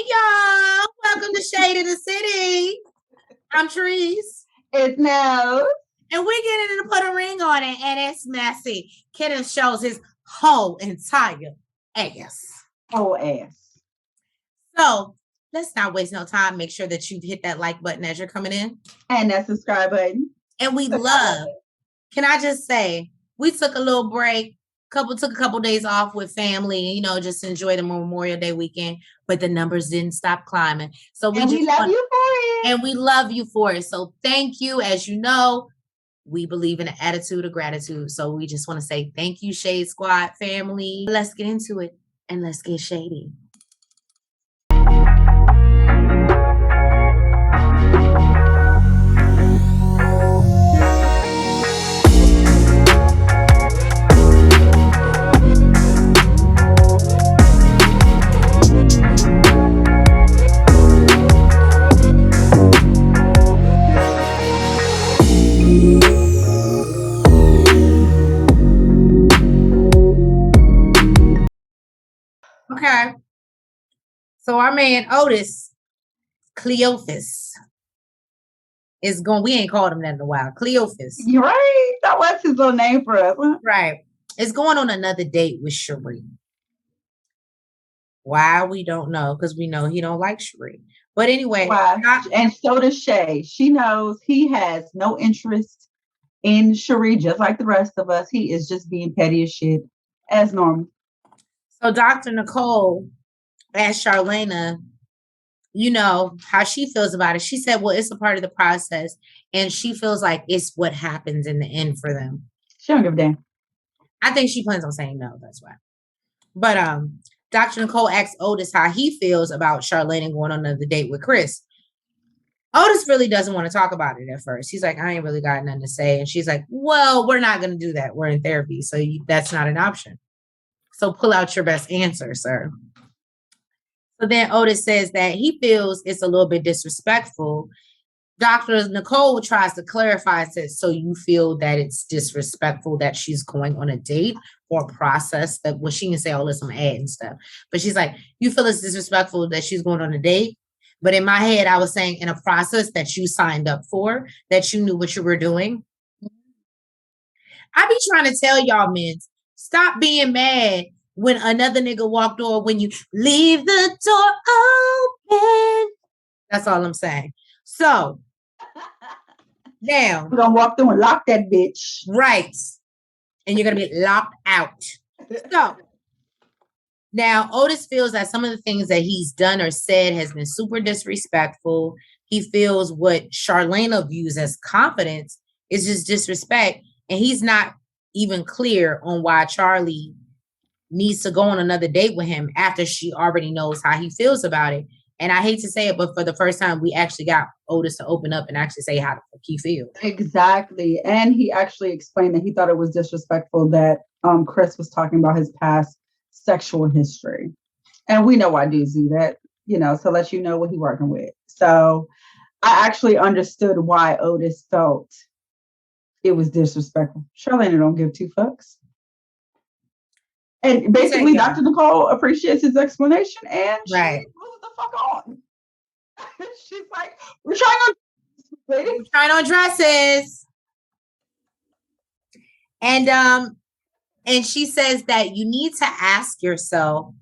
y'all. Welcome to Shadeinthecity. I'm Cherie. It's no. And we're getting to put a ring on it, and it's messy. Kenneth shows his whole entire ass. Whole ass. So let's not waste no time. Make sure that you hit that like button as you're coming in. And that subscribe button. And we love, can I just say, we took a little break. Took a couple days off with family, just enjoy the Memorial Day weekend, but the numbers didn't stop climbing. So we love you for it. And we love you for it. So thank you. As you know, we believe in an attitude of gratitude. So we just want to say thank you, Shade Squad family. Let's get into it and let's get shady. Okay. So our man Otis, Cleophas, is going. We ain't called him that in a while. Cleophas. You're right. That was his little name for us. Huh? Right. Is going on another date with Cherie. Why, we don't know, because we know he don't like Cherie. But anyway. And so does Shay. She knows he has no interest in Cherie, just like the rest of us. He is just being petty as shit, as normal. So Dr. Nicole asked Charlena, how she feels about it. She said, well, it's a part of the process. And she feels like it's what happens in the end for them. She don't give a damn. I think she plans on saying no. That's why. But Dr. Nicole asked Otis how he feels about Charlena going on another date with Chris. Otis really doesn't want to talk about it at first. He's like, I ain't really got nothing to say. And she's like, well, we're not going to do that. We're in therapy. So that's not an option. So pull out your best answer, sir. So then Otis says that he feels it's a little bit disrespectful. Dr. Nicole tries to clarify, says, so you feel that it's disrespectful that she's going on a date or a process that, well, she can say all this on ad and stuff. But she's like, you feel it's disrespectful that she's going on a date? But in my head, I was saying in a process that you signed up for, that you knew what you were doing. I be trying to tell y'all, men, stop being mad when another nigga walked over, when you leave the door open. That's all I'm saying. So now we're gonna walk through and lock that bitch. Right. And you're gonna be locked out. So now Otis feels that some of the things that he's done or said has been super disrespectful. He feels what Charlena views as confidence is just disrespect. And he's not even clear on why Charlie needs to go on another date with him after she already knows how he feels about it. And I hate to say it, but for the first time, we actually got Otis to open up and actually say how the fuck he feels. Exactly. And he actually explained that he thought it was disrespectful that Chris was talking about his past sexual history. And we know why dudes do that, so let you know what he's working with. So I actually understood why Otis felt it was disrespectful. Charlena don't give two fucks. And basically, Dr. Nicole appreciates his explanation, and she moves the fuck on. She's like, we're trying on dresses. And she says that you need to ask yourself,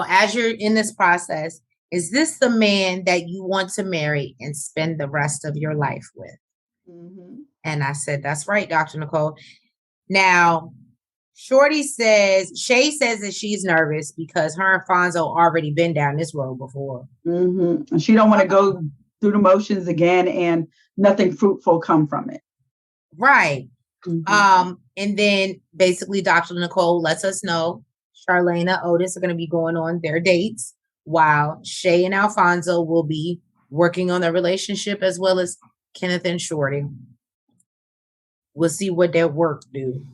as you're in this process, is this the man that you want to marry and spend the rest of your life with? Mm-hmm. And I said, that's right, Dr. Nicole. Now, Shorty says, Shay says that she's nervous because her and Fonzo already been down this road before. Mm-hmm. And she don't want to go through the motions again and nothing fruitful come from it. Right. Mm-hmm. And then basically Dr. Nicole lets us know Charlena, Otis are going to be going on their dates while Shay and Alfonso will be working on their relationship as well as Kenneth and Shorty. We'll see what their work do.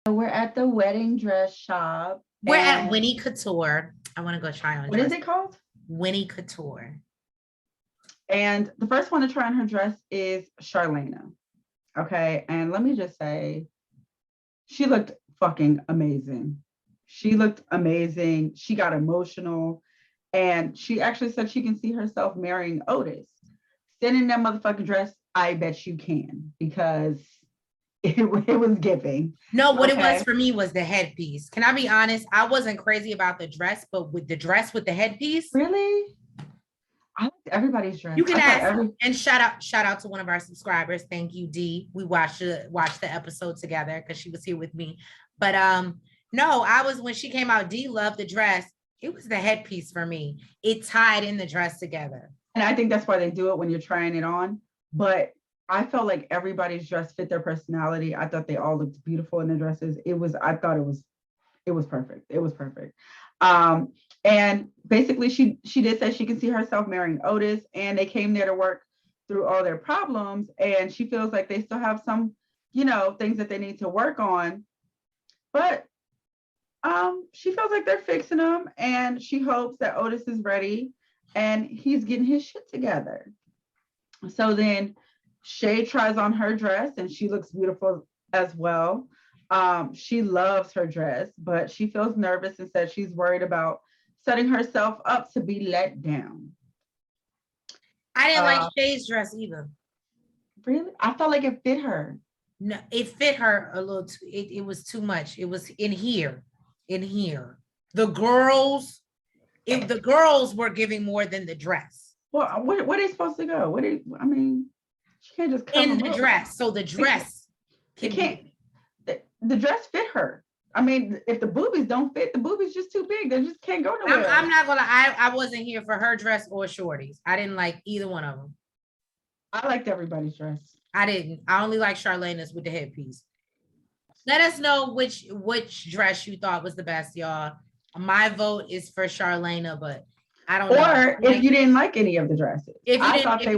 We're at the wedding dress shop. We're at Winnie Couture. I want to go try on. What is it called? Winnie Couture. And the first one to try on her dress is Charlena. Okay. And let me just say, she looked fucking amazing. She looked amazing. She got emotional. And she actually said she can see herself marrying Otis. Sending that motherfucking dress, I bet you can, because it was giving. No, what it was Okay. for me was the headpiece. Can I be honest? I wasn't crazy about the dress, but with the dress with the headpiece, Really? I liked everybody's dress. you can I thought ask. And shout out to one of our subscribers. Thank you, D. We watched the episode together because she was here with me. But no, I was when she came out. D loved the dress. It was the headpiece for me. It tied in the dress together. and I think that's why they do it when you're trying it on. But I felt like everybody's dress fit their personality. I thought they all looked beautiful in the dresses. I thought it was perfect. It was perfect. And basically she did say she can see herself marrying Otis, and they came there to work through all their problems. And she feels like they still have some, things that they need to work on. But she feels like they're fixing them, and she hopes that Otis is ready and he's getting his shit together. So then Shay tries on her dress, and she looks beautiful as well. She loves her dress, but she feels nervous and says she's worried about setting herself up to be let down. I didn't like Shay's dress either. Really? I felt like it fit her. No, it fit her a little too. It was too much. It was in here. The girls, if the girls were giving more than the dress. Well, where are they supposed to go? She can't just cover in the dress. So the dress the dress fit her. I mean, if the boobies don't fit, the boobies just too big. They just can't go nowhere. I'm not gonna. I wasn't here for her dress or Shorty's. I didn't like either one of them. I liked everybody's dress. I didn't. I only like Charlena's with the headpiece. Let us know which dress you thought was the best, y'all. My vote is for Charlena, but I don't know. Or if you didn't like any of the dresses. If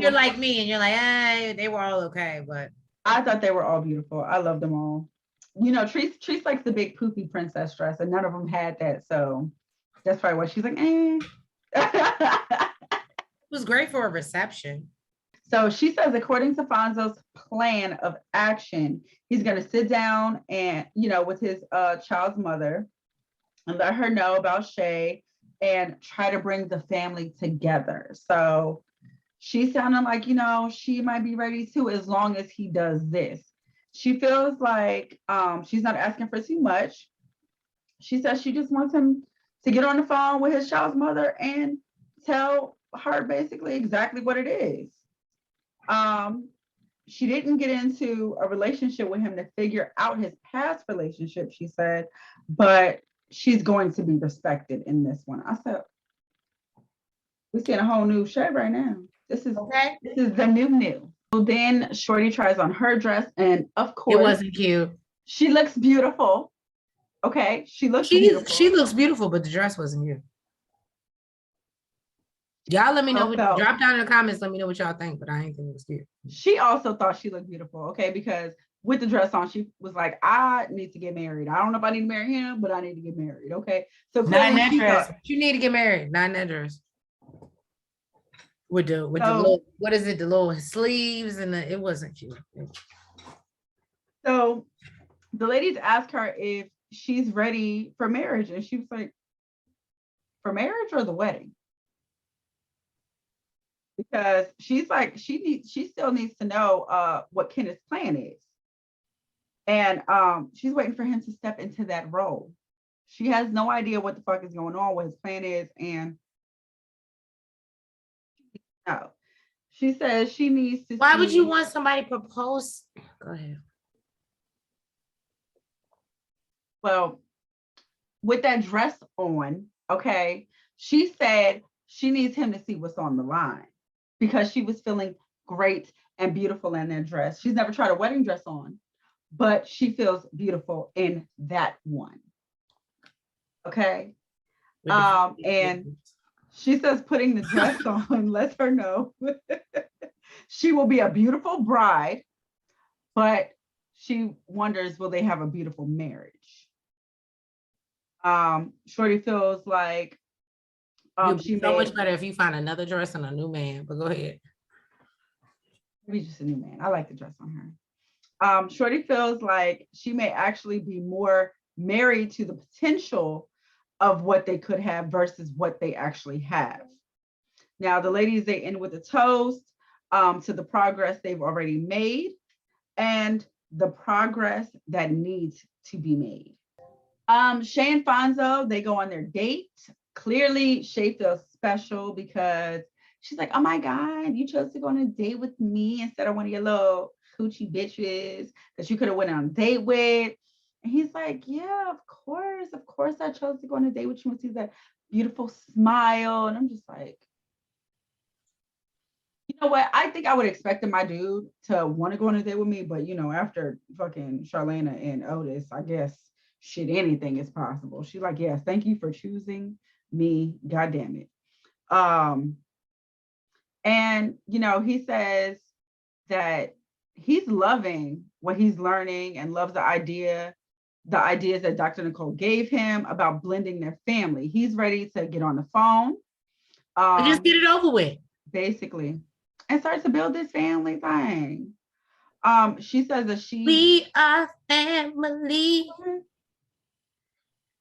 you're like me and you're like, they were all okay, but I thought they were all beautiful. I love them all. Treese likes the big poofy princess dress, and none of them had that. So that's probably why she's like, It was great for a reception. So she says, according to Fonzo's plan of action, he's going to sit down and, with his child's mother and let her know about Shay and try to bring the family together. So she's sounding like, she might be ready too, as long as he does this. She feels like she's not asking for too much. She says she just wants him to get on the phone with his child's mother and tell her basically exactly what it is. She didn't get into a relationship with him to figure out his past relationship, she said, but she's going to be respected in this one. I said, we're seeing a whole new Shay right now. This is the new. So then Shorty tries on her dress, and of course, it wasn't cute. She looks beautiful. Okay, she looks beautiful. She looks beautiful, but the dress wasn't cute. Y'all let me know. Drop down in the comments. Let me know what y'all think, but I ain't think it was cute. She also thought she looked beautiful, okay? Because with the dress on, she was like, I need to get married. I don't know if I need to marry him, but I need to get married, okay? So not in that dress. You need to get married. Not in that dress. With the little, what is it? The little sleeves and it wasn't cute. So the ladies asked her if she's ready for marriage, and she was like, for marriage or the wedding? Because she's like, she still needs to know what Kenneth's plan is. And she's waiting for him to step into that role. She has no idea what the fuck is going on, what his plan is, and no. She says she needs to. Why would you want somebody to propose? Go ahead. Well, with that dress on, okay, she said she needs him to see what's on the line, because she was feeling great and beautiful in that dress. She's never tried a wedding dress on, but she feels beautiful in that one. Okay. And she says putting the dress on lets her know she will be a beautiful bride, but she wonders, will they have a beautiful marriage? Shorty feels like she so much better if you find another dress and a new man, but go ahead. Maybe just a new man. I like the dress on her. Shorty feels like she may actually be more married to the potential of what they could have versus what they actually have. Now, the ladies, they end with a toast to the progress they've already made and the progress that needs to be made. Shay and Fonzo, they go on their date. Clearly, Shay feels special because she's like, oh my God, you chose to go on a date with me instead of one of your little coochie bitches that you could have went on a date with. And he's like, yeah, of course I chose to go on a date with you and see that beautiful smile. And I'm just like, you know what? I think I would expect my dude to want to go on a date with me, but you know, after fucking Charlena and Otis, I guess shit, anything is possible. She's like, yes, thank you for choosing me. God damn it. And you know, he says that he's loving what he's learning and loves the ideas that Dr. Nicole gave him about blending their family. He's ready to get on the phone. Just get it over with. Basically. And start to build this family thing. She says that we are family.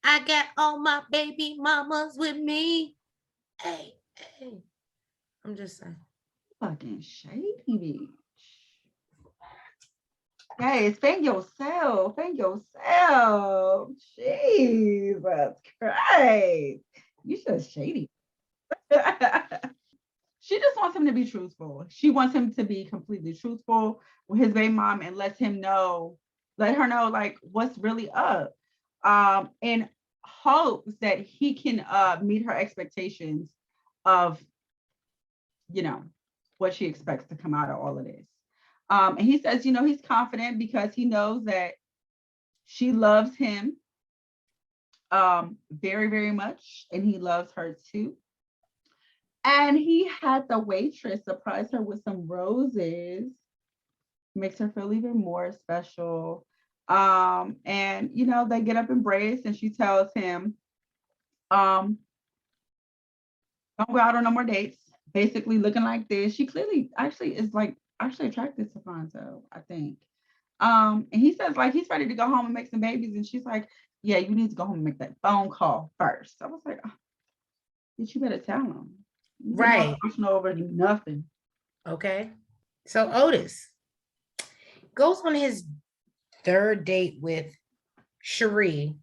I got all my baby mamas with me. Hey. I'm just saying. Fucking shady bitch. Guys, thank yourself. Jesus Christ. You just shady. She just wants him to be truthful. She wants him to be completely truthful with his baby mom and let her know like what's really up. In hopes that he can meet her expectations of, you know, what she expects to come out of all of this. And he says, you know, he's confident because he knows that she loves him very, very much, and he loves her too. And he had the waitress surprise her with some roses, makes her feel even more special. And you know, they get up embraced, and she tells him, don't go out on no more dates. Basically looking like this. She clearly actually is like attracted to Fonzo, I think. And he says like he's ready to go home and make some babies. And she's like, yeah, you need to go home and make that phone call first. I was like, oh, you better tell him. Right. Over nothing. Okay. So Otis goes on his third date with Cherie,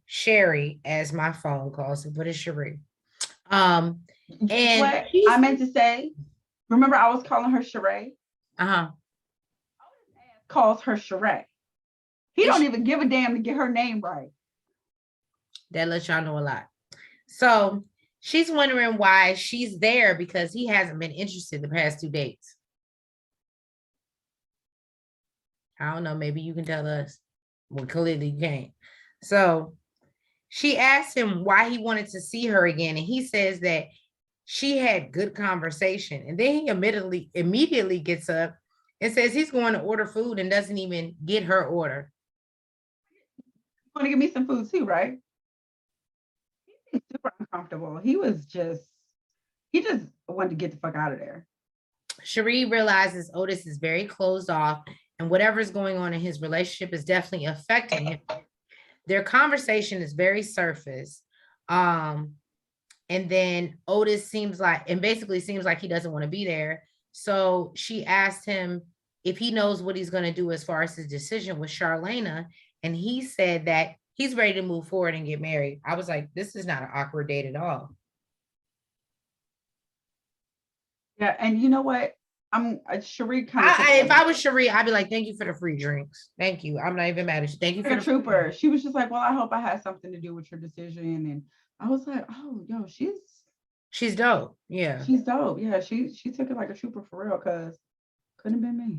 as my phone calls it, but it's Cherie. And what I meant to say, remember I was calling her Cherie? Calls her Cherie. He don't even give a damn to get her name right. That lets y'all know a lot. So she's wondering why she's there because he hasn't been interested the past 2 dates. I don't know. Maybe you can tell us. Well, clearly you can't. So she asked him why he wanted to see her again. And he says that she had good conversation. And then he immediately gets up and says he's going to order food and doesn't even get her order. You want to give me some food too, right? He's super uncomfortable. He just wanted to get the fuck out of there. Cherie realizes Otis is very closed off and whatever's going on in his relationship is definitely affecting him. Their conversation is very surface. And then Otis basically seems like he doesn't want to be there. So she asked him if he knows what he's going to do as far as his decision with Charlena. And he said that he's ready to move forward and get married. I was like, this is not an awkward date at all. Yeah, and you know what? I'm Cherie if I was Cherie, I'd be like, thank you for the free drinks. Thank you. I'm not even mad at you. Thank you for the trooper. She was just like, well, I hope I had something to do with your decision. And I was like, oh, yo, she's dope. Yeah. She's dope. Yeah, she took it like a trooper for real, because couldn't have been me.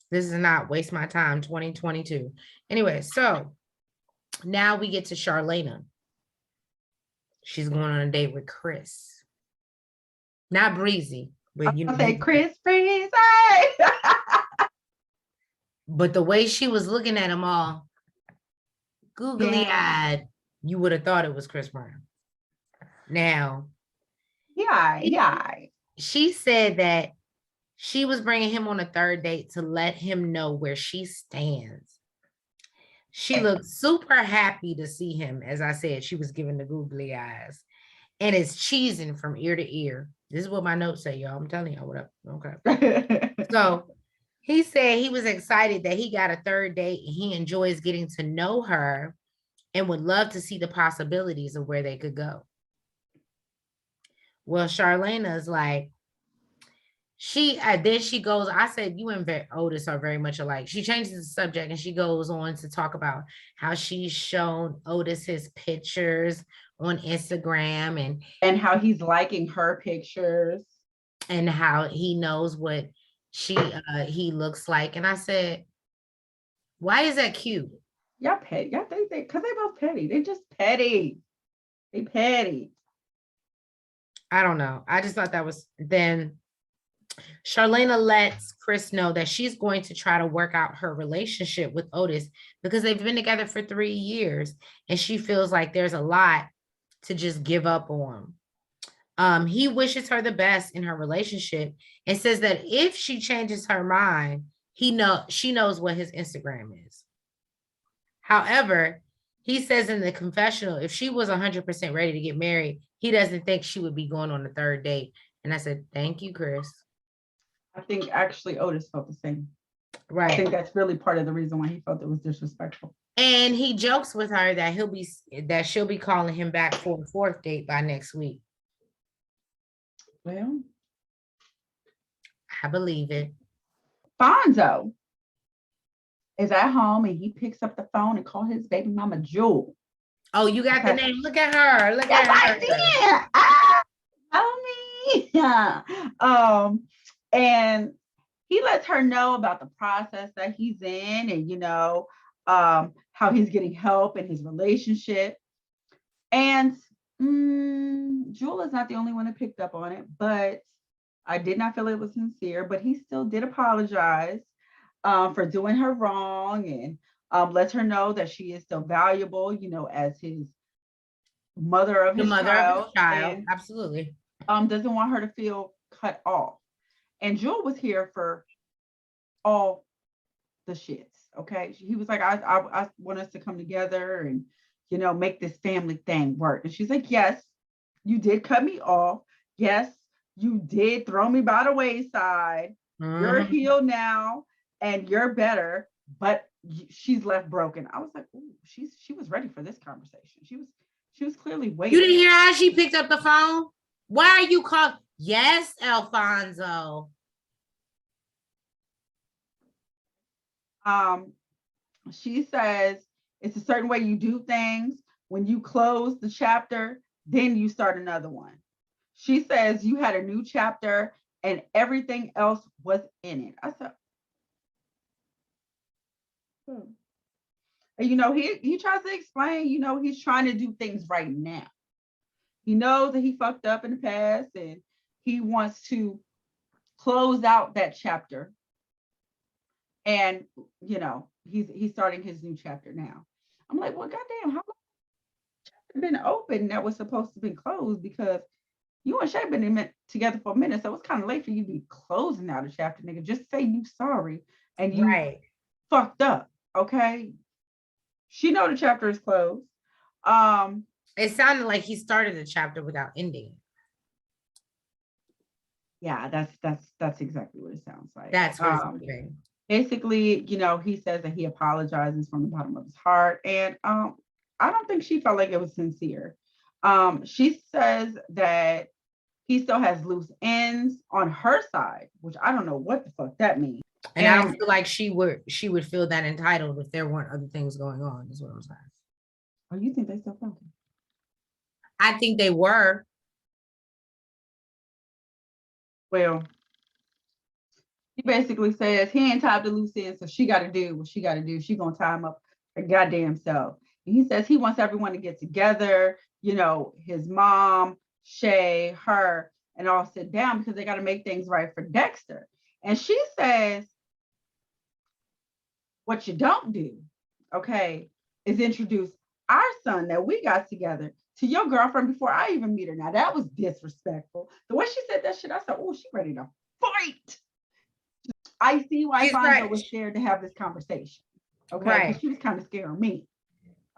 This is not waste my time 2022. Anyway, so now we get to Charlena. She's going on a date with Chris. Not Breezy. But you know, say Chris Breezy. But the way she was looking at him all googly-eyed, you would have thought it was Chris Brown. Now, yeah. She said that she was bringing him on a third date to let him know where she stands. She looked super happy to see him. As I said, she was giving the googly eyes and it's cheesing from ear to ear. This is what my notes say, y'all. I'm telling y'all what up. Okay. So he said he was excited that he got a third date and he enjoys getting to know her and would love to see the possibilities of where they could go. Well, Charlena's like, then she goes, I said, you and Otis are very much alike. She changes the subject and she goes on to talk about how she's shown Otis his pictures on Instagram and how he's liking her pictures and how he knows what he looks like. And I said, why is that cute? Y'all petty. Y'all think because they both petty. They just petty. They petty. I don't know. I just thought that was then. Charlena lets Chris know that she's going to try to work out her relationship with Otis because they've been together for 3 years and she feels like there's a lot to just give up on. He wishes her the best in her relationship and says that if she changes her mind, she knows what his Instagram is. However, he says in the confessional, if she was 100% ready to get married, he doesn't think she would be going on a third date. And I said, thank you, Chris. I think actually Otis felt the same. Right. I think that's really part of the reason why he felt it was disrespectful. And he jokes with her that she'll be calling him back for a fourth date by next week. Well, I believe it. Fonzo is at home and he picks up the phone and calls his baby mama Jewel. Oh, you got the name. Look at her. Look at her. Help me. And he lets her know about the process that he's in and, how he's getting help in his relationship. And Jewel is not the only one that picked up on it, but I did not feel it was sincere, but he still did apologize for doing her wrong and lets her know that she is still valuable, as his mother of his child. And, absolutely. Doesn't want her to feel cut off. And Jewel was here for all the shits. Okay. He was like, I want us to come together and, make this family thing work. And she's like, yes, you did cut me off. Yes, you did throw me by the wayside. You're healed now and you're better, but she's left broken. I was like, ooh, she was ready for this conversation. She was clearly waiting. You didn't hear how she picked up the phone? Why are you calling? Yes, Alfonso. She says it's a certain way you do things. When you close the chapter, then you start another one. She says you had a new chapter and everything else was in it. I said, he tries to explain, he's trying to do things right now. He knows that he fucked up in the past and he wants to close out that chapter. And, he's starting his new chapter now. I'm like, well, goddamn, how long has the chapter been open that was supposed to be closed? Because you and Shay been together for a minute, so it's kind of late for you to be closing out a chapter, nigga. Just say you sorry and you fucked up, okay? She know the chapter is closed. It sounded like he started the chapter without ending. Yeah, that's exactly what it sounds like. That's what basically, he says that he apologizes from the bottom of his heart, and I don't think she felt like it was sincere. She says that he still has loose ends on her side, which I don't know what the fuck that means. And I don't feel like she would feel that entitled if there weren't other things going on, is what I'm saying. Oh, you think they still fucking? I think they were. Well, he basically says he ain't tied to loose ends, so she got to do what she got to do. She gonna tie him up her goddamn self. And he says he wants everyone to get together, his mom, Shay, her, and all sit down because they got to make things right for Dexter. And she says, what you don't do, okay, is introduce our son that we got together to your girlfriend before I even meet her. Now, that was disrespectful. The way she said that shit, I said, oh, she ready to fight. I see why Fonzo was scared to have this conversation. Okay, Right. because she was kind of scaring me.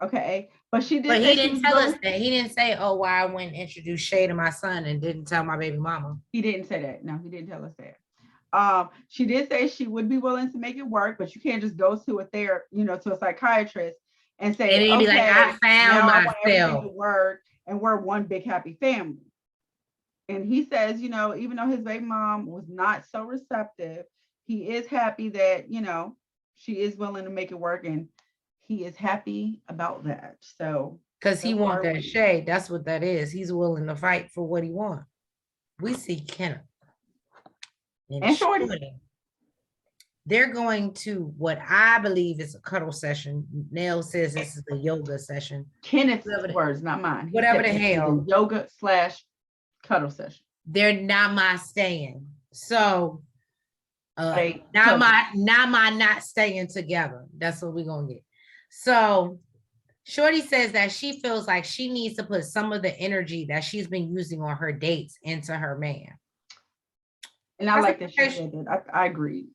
Okay, but she did But say he she didn't was tell us willing. that. He didn't say, oh, why I went and introduced Shay to my son and didn't tell my baby mama. He didn't say that. No, he didn't tell us that. She did say she would be willing to make it work, but you can't just go to a to a psychiatrist and say, And he'd be like, okay, I found now I want everything to myself. work and we're one big happy family. And he says, even though his baby mom was not so receptive, he is happy that, she is willing to make it work, and he is happy about that. So, Because he wants that shade. That's what that is. He's willing to fight for what he wants. We see Kenneth and Shorty. They're going to what I believe is a cuddle session. Nell says this is a yoga session. Kenneth's words, not mine. Whatever the hell. Yoga / cuddle session. They're not my staying. So not staying together. That's what we're gonna get. So Shorty says that she feels like she needs to put some of the energy that she's been using on her dates into her man. And I like that she said that. I agree.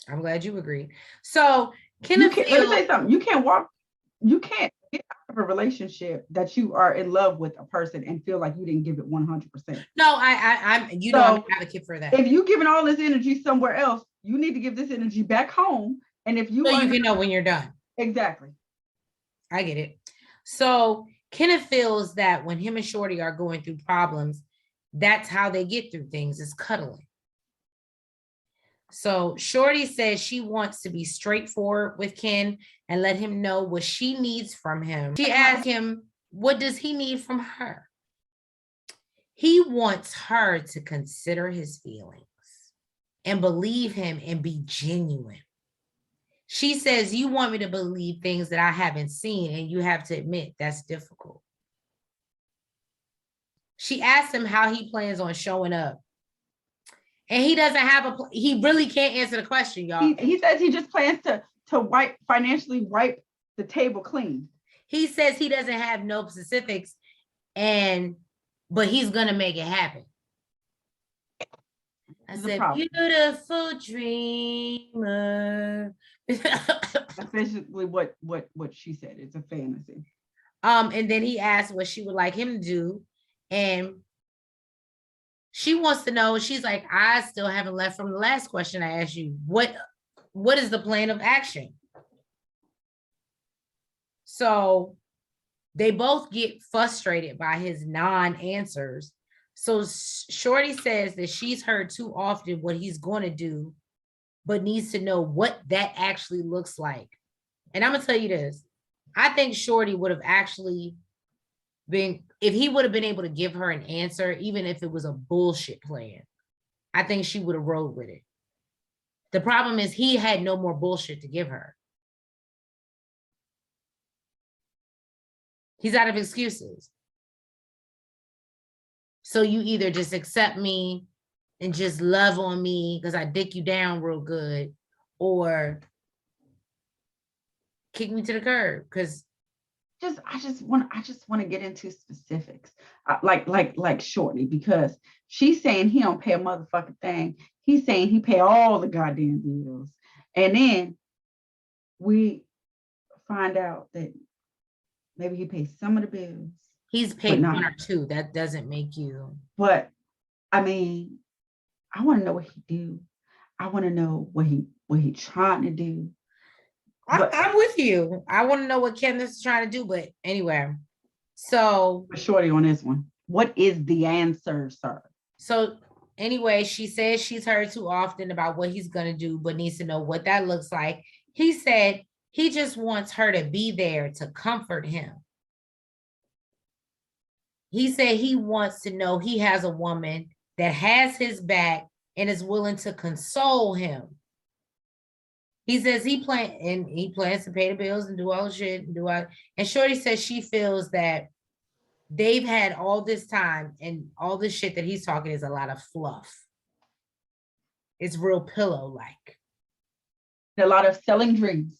I'm glad you agree. So let me say something. You can't get out of a relationship that you are in love with a person and feel like you didn't give it 100%. No, I'm an advocate for that. If you're giving all this energy somewhere else, you need to give this energy back home. And if you you can know when you're done. Exactly. I get it. So Kenneth feels that when him and Shorty are going through problems, that's how they get through things, is cuddling. So Shorty says she wants to be straightforward with Ken and let him know what she needs from him. She asked him, what does he need from her? He wants her to consider his feelings and believe him and be genuine. She says, you want me to believe things that I haven't seen, and you have to admit that's difficult. She asked him how he plans on showing up. And he doesn't have he really can't answer the question, y'all. He says he just plans to financially wipe the table clean. He says he doesn't have no specifics, but he's gonna make it happen. I said, beautiful dreamer. That's basically what she said. It's a fantasy. And then he asked what she would like him to do, and she wants to know. She's like, I still haven't left from the last question I asked you. What is the plan of action? So they both get frustrated by his non-answers. So Shorty says that she's heard too often what he's going to do, but needs to know what that actually looks like. And I'm going to tell you this. I think Shorty would have actually been, if he would have been able to give her an answer, even if it was a bullshit plan, I think she would have rolled with it. The problem is he had no more bullshit to give her. He's out of excuses. So you either just accept me and just love on me because I dick you down real good, or kick me to the curb. Because I just want to get into specifics, like Shorty, because she's saying he don't pay a motherfucking thing. He's saying he pay all the goddamn bills, and then we find out that maybe he pays some of the bills. He's paid one or two. That doesn't make you. But I mean, I want to know what he do. I want to know what he trying to do. I'm with you. I want to know what Kenneth's trying to do. But anyway, so Shorty on this one. What is the answer, sir? So anyway, she says she's heard too often about what he's gonna do, but needs to know what that looks like. He said he just wants her to be there to comfort him. He said he wants to know he has a woman that has his back and is willing to console him. He says he plans to pay the bills and do all the shit and Shorty says she feels that they've had all this time and all this shit that he's talking is a lot of fluff. It's real pillow-like. A lot of selling dreams.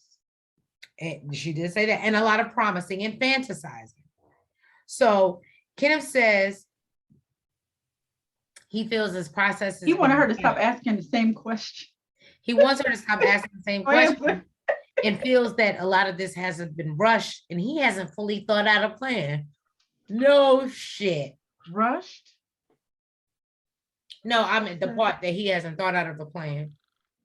And she did say that, and a lot of promising and fantasizing. So Kenneth says he feels his process is. He wanted her to stop asking the same question. He wants her to stop asking the same question and feels that a lot of this hasn't been rushed and he hasn't fully thought out a plan. No shit. Rushed? No, I mean the part that he hasn't thought out of a plan.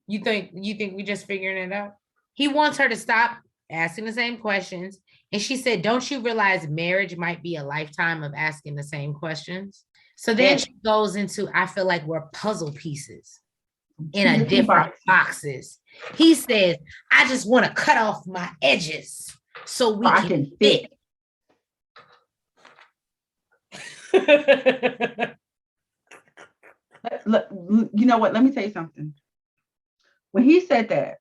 You think we just figuring it out? He wants her to stop asking the same questions. And she said, don't you realize marriage might be a lifetime of asking the same questions? So then she goes into, I feel like we're puzzle pieces in a different boxes. He says, I just want to cut off my edges so we can fit. Look, you know what? Let me tell you something. When he said that,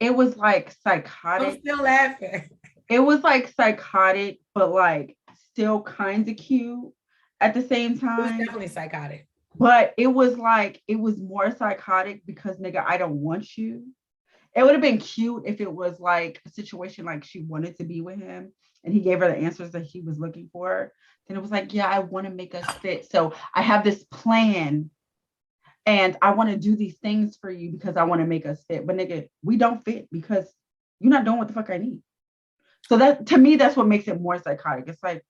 it was like psychotic. I'm still laughing. It was like psychotic, but like still kind of cute at the same time. It was definitely psychotic. But it was more psychotic because nigga, I don't want you. It would have been cute if it was like a situation like she wanted to be with him and he gave her the answers that he was looking for. Then it was like, yeah, I want to make us fit. So I have this plan and I want to do these things for you because I want to make us fit. But nigga, we don't fit because you're not doing what the fuck I need. So that, to me, that's what makes it more psychotic. It's like,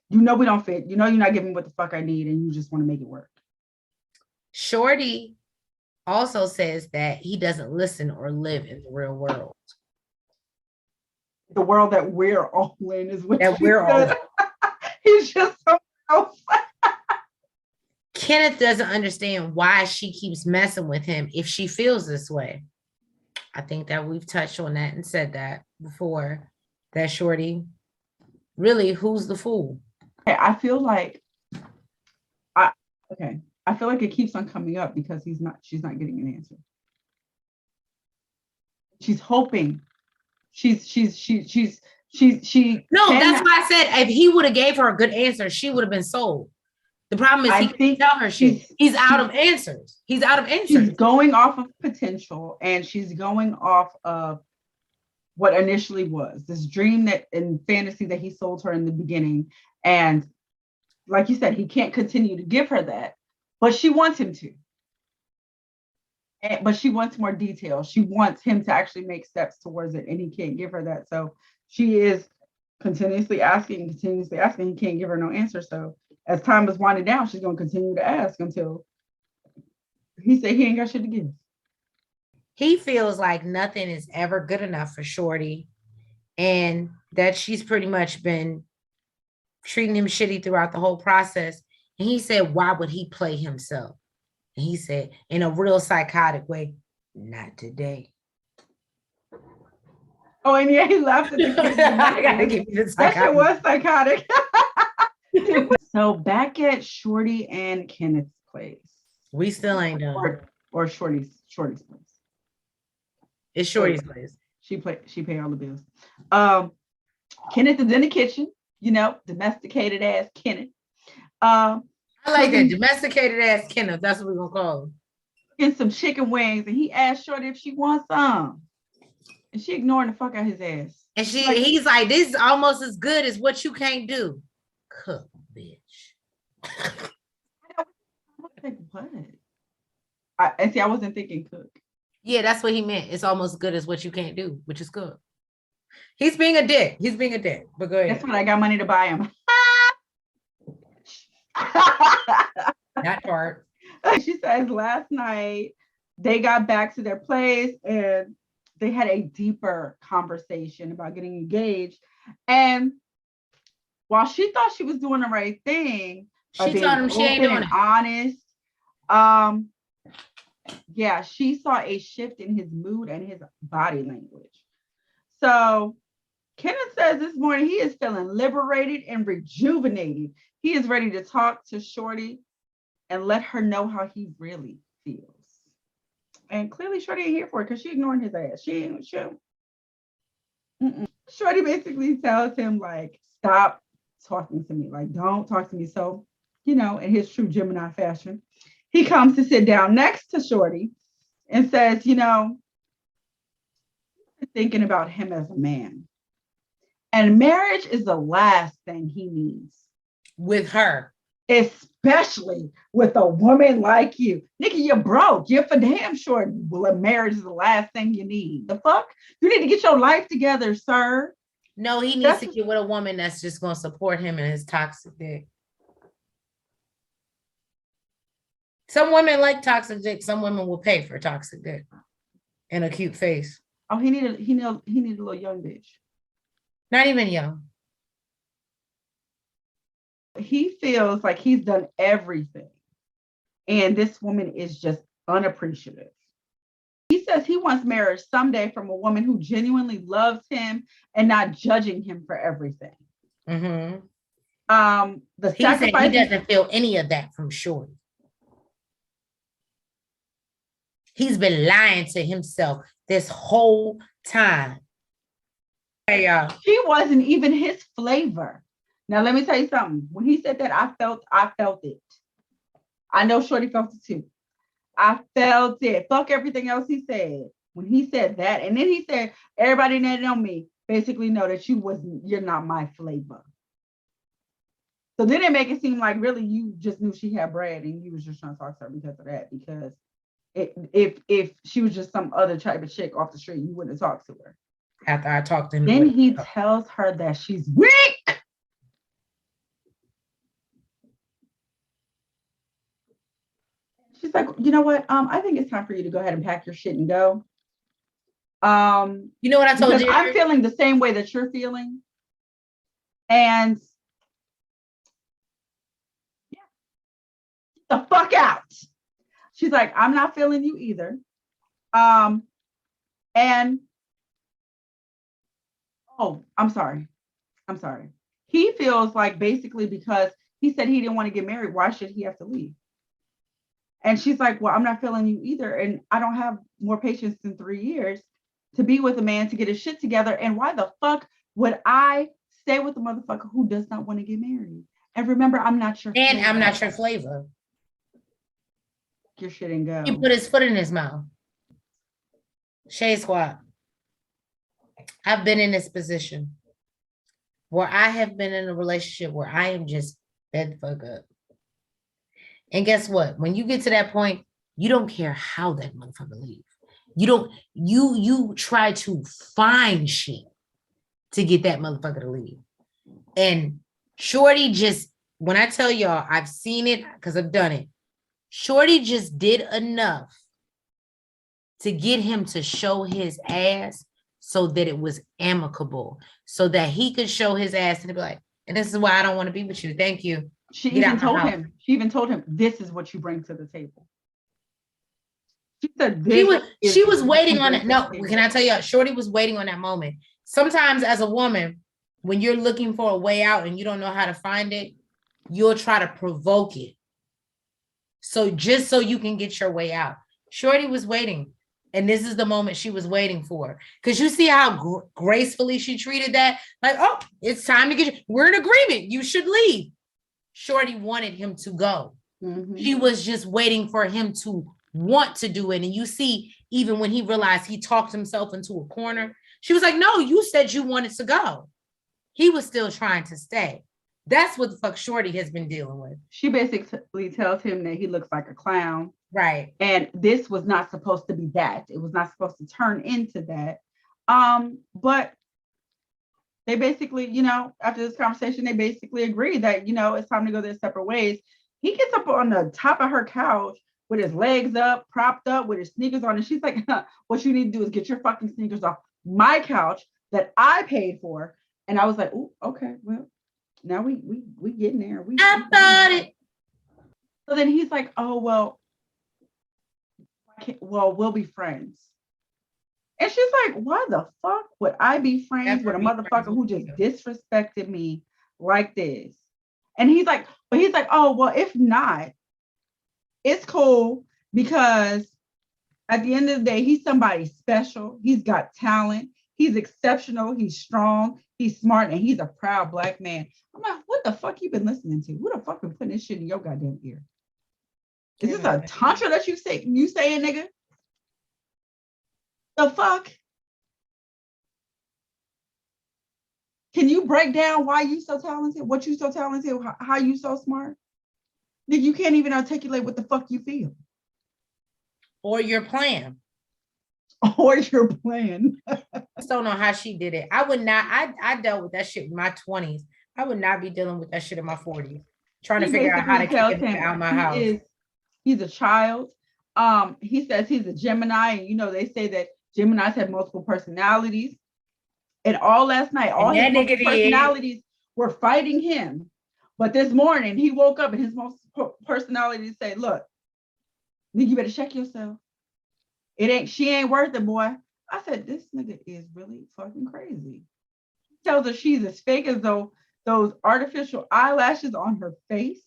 you know, we don't fit. You know, you're not giving me what the fuck I need and you just want to make it work. Shorty also says that he doesn't listen or live in the real world. The world that we're all in is what that we're all in. He's just somewhere else. Kenneth doesn't understand why she keeps messing with him if she feels this way. I think that we've touched on that and said that before, that Shorty, really, who's the fool? I feel like it keeps on coming up because she's not getting an answer. She's hoping. No, that's why I said if he would have gave her a good answer, she would have been sold. The problem is he can't tell her shit. He's out of answers. He's out of answers. She's going off of potential and she's going off of what initially was this dream that and fantasy that he sold her in the beginning. And like you said, he can't continue to give her that, but she wants him to. But she wants more detail. She wants him to actually make steps towards it, and he can't give her that. So she is continuously asking. He can't give her no answer. So as time is winding down, she's going to continue to ask until he said he ain't got shit to give. He feels like nothing is ever good enough for Shorty, and that she's pretty much been treating him shitty throughout the whole process. And he said, why would he play himself? And he said, in a real psychotic way, not today. Oh, and yeah, he laughed at the kid. I gotta give you the psychotic. That shit was psychotic. So back at Shorty and Kenneth's place. We still ain't done. Or Shorty's place. It's Shorty's place. She paid all the bills. Kenneth is in the kitchen, you know, domesticated ass Kenneth. I like that, domesticated ass Kenneth. That's what we're gonna call him. And some chicken wings, and he asked Shorty if she wants some, and she ignoring the fuck out his ass. And he's like, this is almost as good as what you can't do. Cook, bitch. What? I wasn't thinking cook. Yeah, that's what he meant. It's almost good as what you can't do, which is good. He's being a dick. But go ahead. That's what I got money to buy him. That part. She says last night they got back to their place and they had a deeper conversation about getting engaged. And while she thought she was doing the right thing, she told him she ain't doing it. Honest. Yeah, she saw a shift in his mood and his body language. So Kenneth says this morning he is feeling liberated and rejuvenated. He is ready to talk to Shorty and let her know how he really feels. And clearly Shorty ain't here for it because she ignoring his ass. Shorty basically tells him, like, stop talking to me. Like, don't talk to me. So, you know, in his true Gemini fashion, he comes to sit down next to Shorty and says, you know, thinking about him as a man. And marriage is the last thing he needs. With her. especially with a woman like you. Nigga, you're broke. You're for damn sure. Well, marriage is the last thing you need. The fuck? You need to get your life together, sir. No, he needs to get with a woman that's just going to support him in his toxic dick. Some women like toxic dick. Some women will pay for toxic dick and a cute face. Oh, he needed a little young bitch. Not even young. He feels like he's done everything, and this woman is just unappreciative. He says he wants marriage someday from a woman who genuinely loves him and not judging him for everything. Mm-hmm. The sacrifice. He doesn't feel any of that from Shorty. He's been lying to himself this whole time. Hey, y'all. She wasn't even his flavor. Now, let me tell you something. When he said that, I felt it. I know Shorty felt it too. I felt it. Fuck everything else he said. When he said that, and then he said, everybody that know me basically know that you're not my flavor. So then it make it seem like really you just knew she had bread and you was just trying to talk to her because of that. Because if she was just some other type of chick off the street, you wouldn't have talked to her. After I talked to him. Then he tells her that she's weak. She's like, you know what? I think it's time for you to go ahead and pack your shit and go. You know what I told you? I'm feeling the same way that you're feeling. And yeah, get the fuck out. She's like, I'm not feeling you either. And oh, I'm sorry. He feels like basically because he said he didn't want to get married, why should he have to leave? And she's like, well, I'm not feeling you either. And I don't have more patience than 3 years to be with a man to get his shit together. And why the fuck would I stay with a motherfucker who does not want to get married? And remember, I'm not your flavor. I'm not your flavor. Your shit and go. He put his foot in his mouth. Shay Squad. I've been in this position where I have been in a relationship where I am just fed the fuck up. And guess what? When you get to that point, you don't care how that motherfucker leaves. You try to find shit to get that motherfucker to leave. And Shorty just, when I tell y'all, I've seen it because I've done it. Shorty just did enough to get him to show his ass so that it was amicable, so that he could show his ass and be like, and this is why I don't want to be with you. Thank you. She even told him, this is what you bring to the table. She said she was waiting on it. No, can I tell you, Shorty was waiting on that moment. Sometimes as a woman, when you're looking for a way out and you don't know how to find it, you'll try to provoke it. So just so you can get your way out. Shorty was waiting. And this is the moment she was waiting for. Because you see how gracefully she treated that? Like, oh, it's time to get you. We're in agreement. You should leave. Shorty wanted him to go. Mm-hmm. She was just waiting for him to want to do it. And you see, even when he realized he talked himself into a corner, she was like, no, you said you wanted to go. He was still trying to stay. That's what the fuck Shorty has been dealing with. She basically tells him that he looks like a clown. Right. And this was not supposed to be that. It was not supposed to turn into that. But they basically, after this conversation, they basically agree that, it's time to go their separate ways. He gets up on the top of her couch with his legs up, propped up, with his sneakers on. And she's like, what you need to do is get your fucking sneakers off my couch that I paid for. And I was like, oh, okay, well, now we getting there. I thought it. So then he's like, oh, well, we'll be friends. And she's like, why the fuck would I be friends with a motherfucker who just disrespected me like this? And he's like, oh, well, if not, it's cool, because at the end of the day, he's somebody special. He's got talent. He's exceptional. He's strong. He's smart. And he's a proud Black man. I'm like, what the fuck you been listening to? Who the fuck been putting this shit in your goddamn ear? Is this a tantra that you saying, nigga? The fuck? Can you break down why you so talented? What you so talented? How you so smart? You can't even articulate what the fuck you feel. Or your plan. Or your plan. I just don't know how she did it. I would not, I dealt with that shit in my 20s. I would not be dealing with that shit in my 40s. Trying to figure out how to get him out of my house. He's a child. He says he's a Gemini, and you know, they say that Geminis have multiple personalities. And all last night, all his multiple personalities were fighting him. But this morning, he woke up and his multiple personalities say, look, nigga, you better check yourself. She ain't worth it, boy. I said, this nigga is really fucking crazy. He tells her she's as fake as though those artificial eyelashes on her face.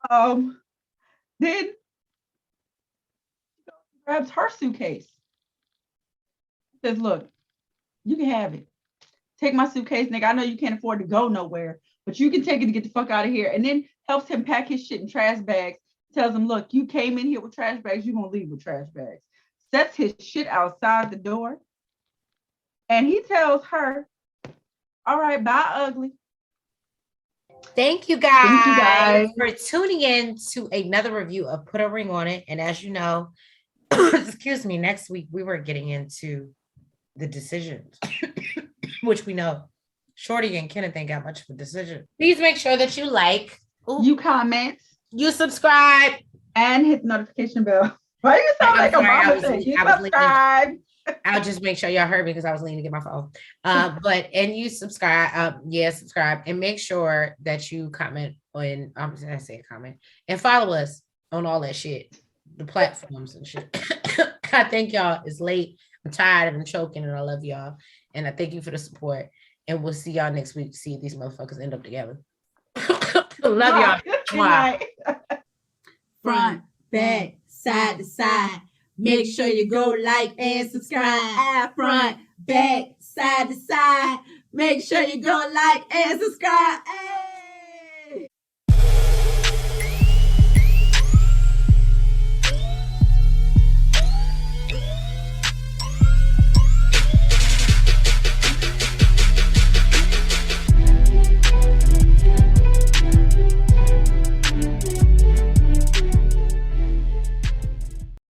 Then grabs her suitcase. Says, look, you can have it. Take my suitcase, nigga. I know you can't afford to go nowhere, but you can take it to get the fuck out of here. And then helps him pack his shit in trash bags. Tells him, look, you came in here with trash bags, you're going to leave with trash bags. Sets his shit outside the door. And he tells her, all right, bye, ugly. Thank you guys for tuning in to another review of Put a Ring on It. And as you know, excuse me, next week we were getting into the decisions, which we know Shorty and Kenneth ain't got much of a decision. Please make sure that you like, you comment, you subscribe, and hit the notification bell. Why do you sound like a mama? You subscribe. I'll just make sure y'all heard me because I was leaning to get my phone. And you subscribe. Subscribe and make sure that you comment on. I say comment and follow us on all that shit, the platforms and shit. I thank y'all. It's late. I'm tired. I'm choking, and I love y'all. And I thank you for the support. And we'll see y'all next week to see if these motherfuckers end up together. Love y'all. Front, back, side to side. Make sure you go like and subscribe. Front, back, side to side. Make sure you go like and subscribe.